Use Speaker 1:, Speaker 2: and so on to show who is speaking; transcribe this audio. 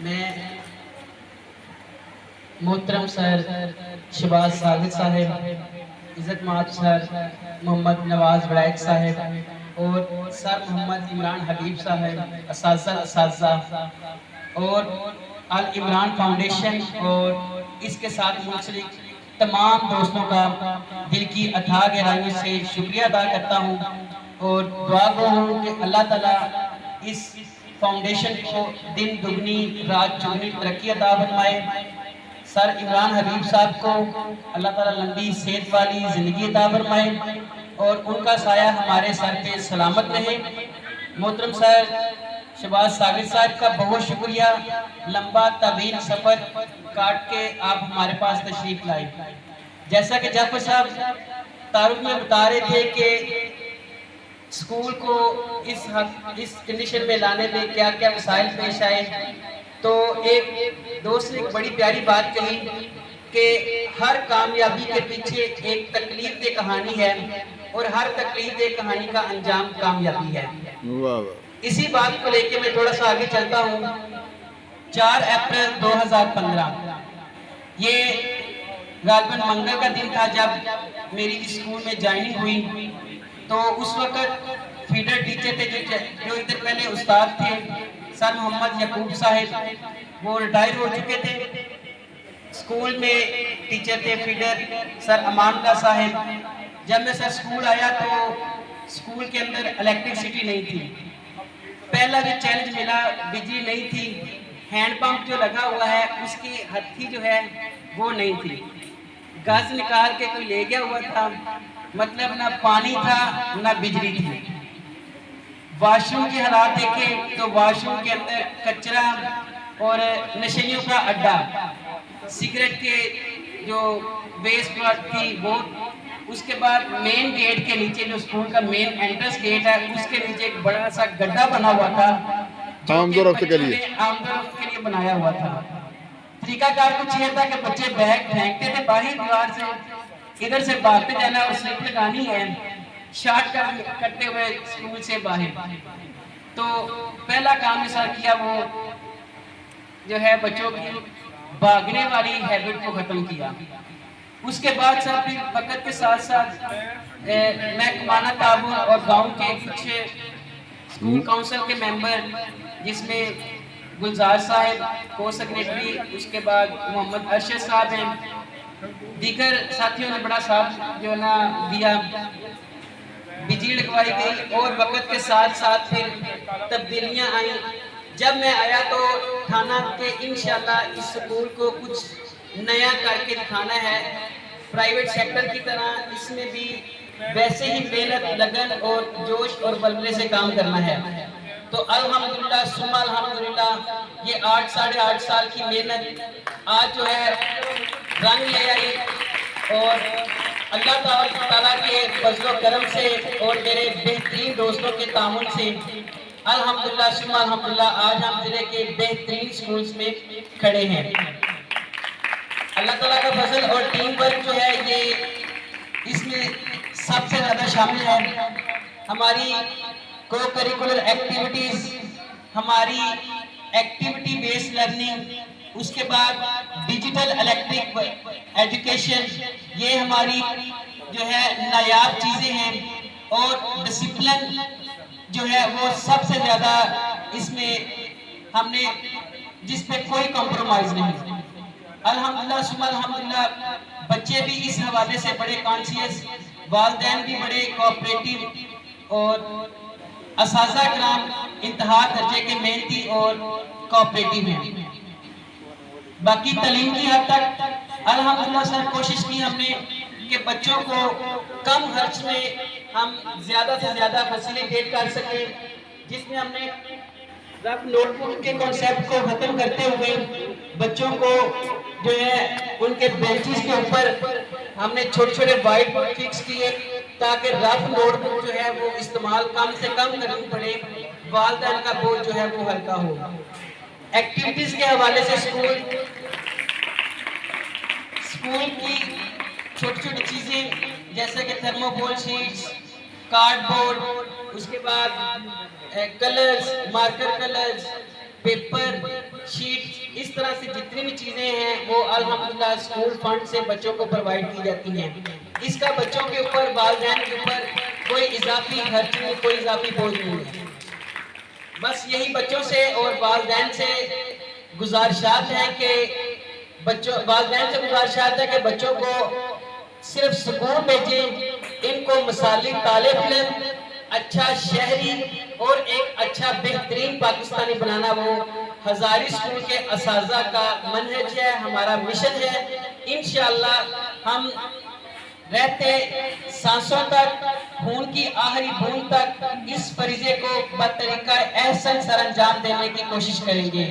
Speaker 1: میں محترم سر شہباز ساجد صاحب، عزت مآب سر محمد نواز وڑائچ صاحب اور سر محمد عمران حبیب صاحب، اساتذہ اور عمران فاؤنڈیشن اور اس کے ساتھ منسلک تمام دوستوں کا دل کی اتھاہ گہرائیوں سے شکریہ ادا کرتا ہوں اور دعا گو ہوں کہ اللہ تعالیٰ اس فاؤنڈیشن کو دن دگنی رات چگنی ترقی عطا فرمائے۔ سر عمران حبیب صاحب کو اللہ تعالیٰ لمبی صحت والی زندگی عطا فرمائے اور ان کا سایہ ہمارے سر پہ سلامت رہے۔ محترم سر شہباز ساجد صاحب کا بہت شکریہ، لمبا طویل سفر کاٹ کے آپ ہمارے پاس تشریف لائے۔ جیسا کہ جعفر صاحب تعارف میں بتا رہے تھے کہ اسکول کو اس کنڈیشن میں لانے میں کیا کیا مسائل پیش آئے، تو ایک دوست نے ایک بڑی پیاری بات کہی کہ ہر کامیابی کے پیچھے ایک تکلیف دہ کہانی ہے اور ہر تکلیف دہ کہانی کا انجام کامیابی ہے۔ اسی بات کو لے کے میں تھوڑا سا آگے چلتا ہوں۔ 4 اپریل 2015 یہ غالباً منگل کا دن تھا جب میری اسکول میں جوائننگ ہوئی، تو اس وقت فیڈر ٹیچر تھے جو ادھر پہلے استاد تھے سر محمد یعقوب صاحب، وہ ریٹائر ہو چکے تھے۔ اسکول میں ٹیچر تھے فیڈر سر امان اللہ صاحب۔ جب میں سر اسکول آیا تو اسکول کے اندر الیکٹرسٹی نہیں تھی۔ پہلا جو چیلنج ملا، بجلی نہیں تھی، ہینڈ پمپ جو لگا ہوا ہے اس کی ہتھی جو ہے وہ نہیں تھی، گاز نکال کے کوئی لے گیا ہوا تھا، مطلب نہ پانی تھا نہ بجلی تھی۔ واش روم کے حالات دیکھیں تو واش روم کے اندر کچرا اور نشیوں کا اڈا، سگریٹ کے جو ویسٹ پروڈکٹ تھی وہ، اس کے بعد مین گیٹ کے نیچے جو اسکول کا مین انٹرنس گیٹ ہے اس کے نیچے ایک بڑا سا گڈھا بنا ہوا تھا
Speaker 2: آمد و رفت کے
Speaker 1: لیے بنایا ہوا تھا۔ طریقہ کار کچھ یہ تھا کہ بچے بیگ پھینکتے تھے باہر دیوار سے، ادھر سے بھاگتے جانا اور سلپ لگانی ہے شارٹ کرتے ہوئے اسکول سے باہر۔ تو پہلا کام نے سر کیا وہ جو ہے بچوں کی بھاگنے والی ہیبٹ کو ختم کیا۔ اس کے بعد سر پھر وقت کے ساتھ ساتھ میں کمانہ تعاون اور گاؤں کے کچھ اسکول کونسل کے ممبر، جس میں گلزار صاحب کو سیکریٹری، اس کے بعد محمد ارشد صاحب ہیں، دیگر ساتھیوں نے بڑا ساتھ جو ہے نا دیا، بجلی لگوائی گئی اور وقت کے ساتھ ساتھ پھر تبدیلیاں آئیں۔ جب میں آیا تو تھانہ کہ انشاءاللہ اس سکول کو کچھ نیا کر کے دکھانا ہے، پرائیویٹ سیکٹر کی طرح اس میں بھی ویسے ہی محنت لگن اور جوش اور بلبلے سے کام کرنا ہے۔ تو الحمدللہ ثم الحمدللہ یہ 8 سال کی محنت آج جو ہے رنگ لے آئی، اور اللہ تعالیٰ کے فضل و کرم سے اور میرے بہترین دوستوں کے تعاون سے الحمدللہ ثم الحمدللہ آج ہم ضلع کے بہترین سکولز میں کھڑے ہیں۔ اللہ تعالیٰ کا فضل اور ٹیم ورک جو ہے یہ اس میں سب سے زیادہ شامل ہے۔ ہماری کو کریکولر ایکٹیویٹیز، ہماری ایکٹیویٹی بیس لرننگ، اس کے بعد ڈیجیٹل الیکٹرک ایجوکیشن، یہ ہماری جو ہے نایاب چیزیں ہیں، اور ڈسپلن جو ہے وہ سب سے زیادہ اس میں ہم نے جس پہ کوئی کمپرومائز نہیں۔ الحمدللہ ثم الحمدللہ بچے بھی اس حوالے سے بڑے کانشیس، والدین بھی بڑے کوآپریٹیو، اور اساتذہ کرام انتہا درجے کے محنتی اور کوآپریٹیو ہیں۔ باقی تعلیم کی حد تک الحمدللہ سر کوشش کی ہم نے کہ بچوں کو کم خرچ میں ہم زیادہ سے زیادہ فیسیلیٹیٹ کر سکیں، جس میں ہم نے رف نوٹ بک کے کانسیپٹ کو ختم کرتے ہوئے بچوں کو جو ہے ان کے بینچز کے اوپر ہم نے چھوٹے چھوٹے وائٹ بورڈ فکس کیے تاکہ رف نوٹ بک جو ہے وہ استعمال کم سے کم کرنی پڑے، والدین کا بوجھ جو ہے وہ ہلکا ہو۔ ایکٹیویٹیز کے حوالے سے اسکول کی چھوٹی چھوٹی چیزیں جیسے کہ تھرموکول شیٹس، کارڈ بورڈ، اس کے بعد colours, marker colours, paper sheet, اس طرح سے جتنی بھی چیزیں ہیں وہ الحمدللہ اسکول فنڈ سے بچوں کو پرووائڈ کی جاتی ہیں۔ اس کا بچوں کے اوپر، والدین کے اوپر کوئی اضافی خرچ نہیں، کوئی اضافی بوجھ نہیں ہے۔ بس یہی بچوں سے اور والدین سے گزارشات ہیں کہ والدین سے گزارشات ہے کہ بچوں کو صرف سکول بھیجیں، ان کو مثالی طالب علم، اچھا شہری اور ایک اچھا بہترین پاکستانی بنانا وہ ہزاری اسکول کے اساتذہ کا منہج ہے، ہمارا مشن ہے۔ انشاءاللہ ہم رہتے سانسوں تک، خون کی آخری بوند تک اس فریضے کو بطریقہ احسن سر انجام دینے کی کوشش کریں گے۔